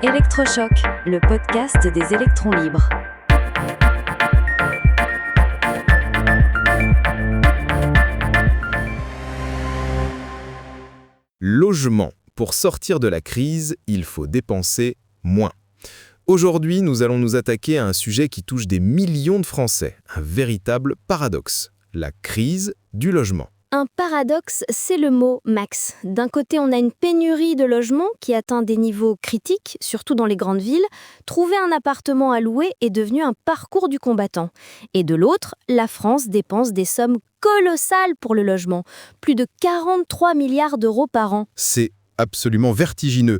Électrochoc, le podcast des électrons libres. Logement. Pour sortir de la crise, il faut dépenser moins. Aujourd'hui, nous allons nous attaquer à un sujet qui touche des millions de Français, un véritable paradoxe, la crise du logement. Un paradoxe, c'est le mot, Max. D'un côté, on a une pénurie de logements qui atteint des niveaux critiques, surtout dans les grandes villes. Trouver un appartement à louer est devenu un parcours du combattant. Et de l'autre, la France dépense des sommes colossales pour le logement. Plus de 43 milliards d'euros par an. C'est absolument vertigineux.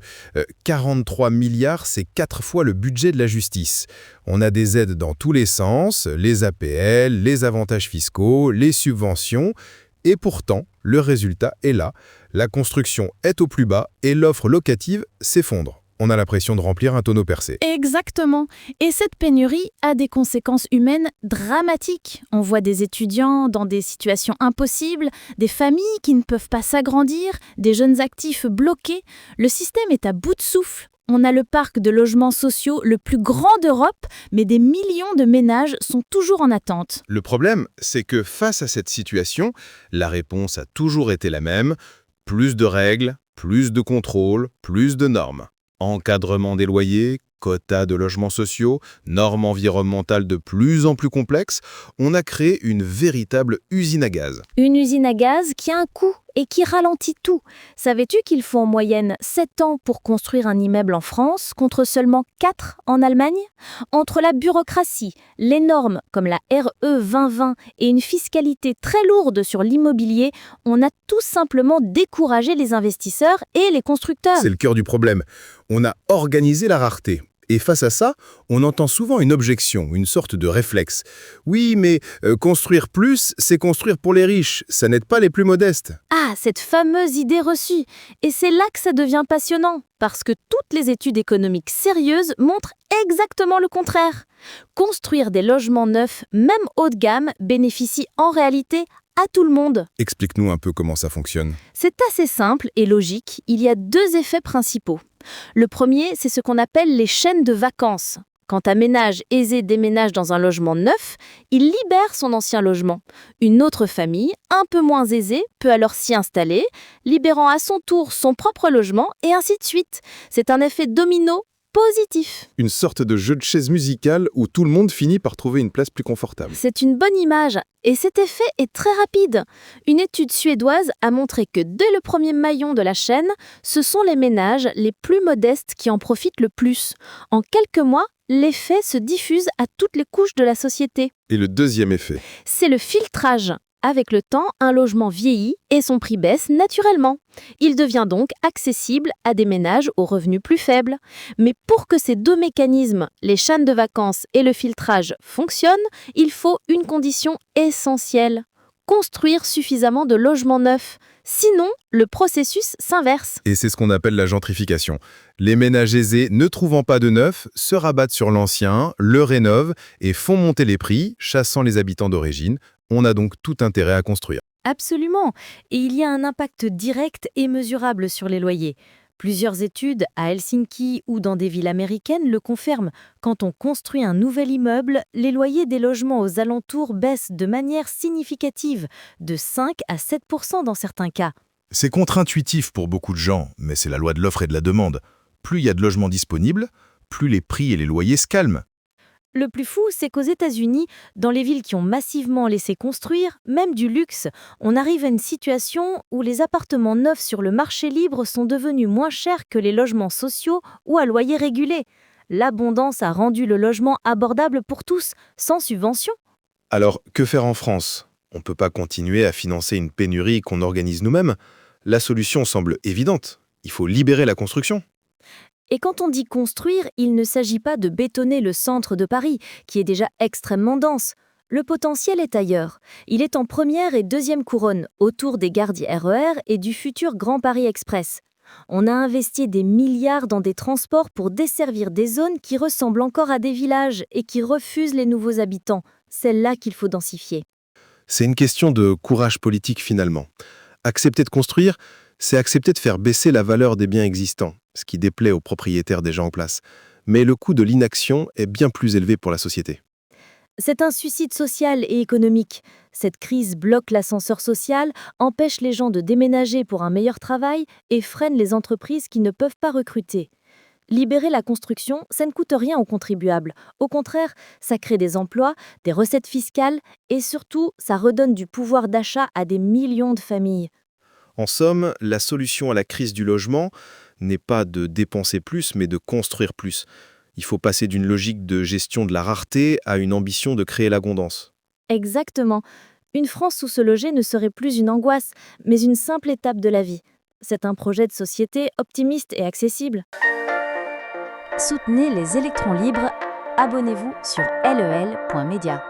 43 milliards, c'est 4 fois le budget de la justice. On a des aides dans tous les sens, les APL, les avantages fiscaux, les subventions. Et pourtant, le résultat est là. La construction est au plus bas et l'offre locative s'effondre. On a l'impression de remplir un tonneau percé. Exactement. Et cette pénurie a des conséquences humaines dramatiques. On voit des étudiants dans des situations impossibles, des familles qui ne peuvent pas s'agrandir, des jeunes actifs bloqués. Le système est à bout de souffle. On a le parc de logements sociaux le plus grand d'Europe, mais des millions de ménages sont toujours en attente. Le problème, c'est que face à cette situation, la réponse a toujours été la même. Plus de règles, plus de contrôles, plus de normes. Encadrement des loyers, quotas de logements sociaux, normes environnementales de plus en plus complexes, on a créé une véritable usine à gaz. Une usine à gaz qui a un coût et qui ralentit tout. Savais-tu qu'il faut en moyenne 7 ans pour construire un immeuble en France, contre seulement 4 en Allemagne ? Entre la bureaucratie, les normes comme la RE 2020 et une fiscalité très lourde sur l'immobilier, on a tout simplement découragé les investisseurs et les constructeurs. C'est le cœur du problème. On a organisé la rareté. Et face à ça, on entend souvent une objection, une sorte de réflexe. Oui, mais construire plus, c'est construire pour les riches, ça n'aide pas les plus modestes. Ah, cette fameuse idée reçue. Et c'est là que ça devient passionnant, parce que toutes les études économiques sérieuses montrent exactement le contraire. Construire des logements neufs, même haut de gamme, bénéficie en réalité à tout le monde. Explique-nous un peu comment ça fonctionne. C'est assez simple et logique. Il y a 2 effets principaux. Le premier, c'est ce qu'on appelle les chaînes de vacances. Quand un ménage aisé déménage dans un logement neuf, il libère son ancien logement. Une autre famille, un peu moins aisée, peut alors s'y installer, libérant à son tour son propre logement et ainsi de suite. C'est un effet domino positif. Une sorte de jeu de chaises musicales où tout le monde finit par trouver une place plus confortable. C'est une bonne image et cet effet est très rapide. Une étude suédoise a montré que dès le premier maillon de la chaîne, ce sont les ménages les plus modestes qui en profitent le plus. En quelques mois, l'effet se diffuse à toutes les couches de la société. Et le deuxième effet ? C'est le filtrage. Avec le temps, un logement vieillit et son prix baisse naturellement. Il devient donc accessible à des ménages aux revenus plus faibles. Mais pour que ces 2 mécanismes, les chaînes de vacances et le filtrage, fonctionnent, il faut une condition essentielle. Construire suffisamment de logements neufs. Sinon, le processus s'inverse. Et c'est ce qu'on appelle la gentrification. Les ménages aisés, ne trouvant pas de neuf, se rabattent sur l'ancien, le rénovent et font monter les prix, chassant les habitants d'origine. On a donc tout intérêt à construire. Absolument. Et il y a un impact direct et mesurable sur les loyers. Plusieurs études à Helsinki ou dans des villes américaines le confirment. Quand on construit un nouvel immeuble, les loyers des logements aux alentours baissent de manière significative, de 5 à 7% dans certains cas. C'est contre-intuitif pour beaucoup de gens, mais c'est la loi de l'offre et de la demande. Plus il y a de logements disponibles, plus les prix et les loyers se calment. Le plus fou, c'est qu'aux États-Unis, dans les villes qui ont massivement laissé construire, même du luxe, on arrive à une situation où les appartements neufs sur le marché libre sont devenus moins chers que les logements sociaux ou à loyer régulé. L'abondance a rendu le logement abordable pour tous, sans subvention. Alors, que faire en France ? On ne peut pas continuer à financer une pénurie qu'on organise nous-mêmes. La solution semble évidente. Il faut libérer la construction. Et quand on dit construire, il ne s'agit pas de bétonner le centre de Paris, qui est déjà extrêmement dense. Le potentiel est ailleurs. Il est en première et deuxième couronne, autour des gares du RER et du futur Grand Paris Express. On a investi des milliards dans des transports pour desservir des zones qui ressemblent encore à des villages et qui refusent les nouveaux habitants. C'est là qu'il faut densifier. C'est une question de courage politique finalement. Accepter de construire, c'est accepter de faire baisser la valeur des biens existants, ce qui déplaît aux propriétaires déjà en place. Mais le coût de l'inaction est bien plus élevé pour la société. C'est un suicide social et économique. Cette crise bloque l'ascenseur social, empêche les gens de déménager pour un meilleur travail et freine les entreprises qui ne peuvent pas recruter. Libérer la construction, ça ne coûte rien aux contribuables. Au contraire, ça crée des emplois, des recettes fiscales et surtout, ça redonne du pouvoir d'achat à des millions de familles. En somme, la solution à la crise du logement n'est pas de dépenser plus, mais de construire plus. Il faut passer d'une logique de gestion de la rareté à une ambition de créer l'abondance. Exactement. Une France sous se loger ne serait plus une angoisse, mais une simple étape de la vie. C'est un projet de société optimiste et accessible. Soutenez les électrons libres. Abonnez-vous sur lel.media.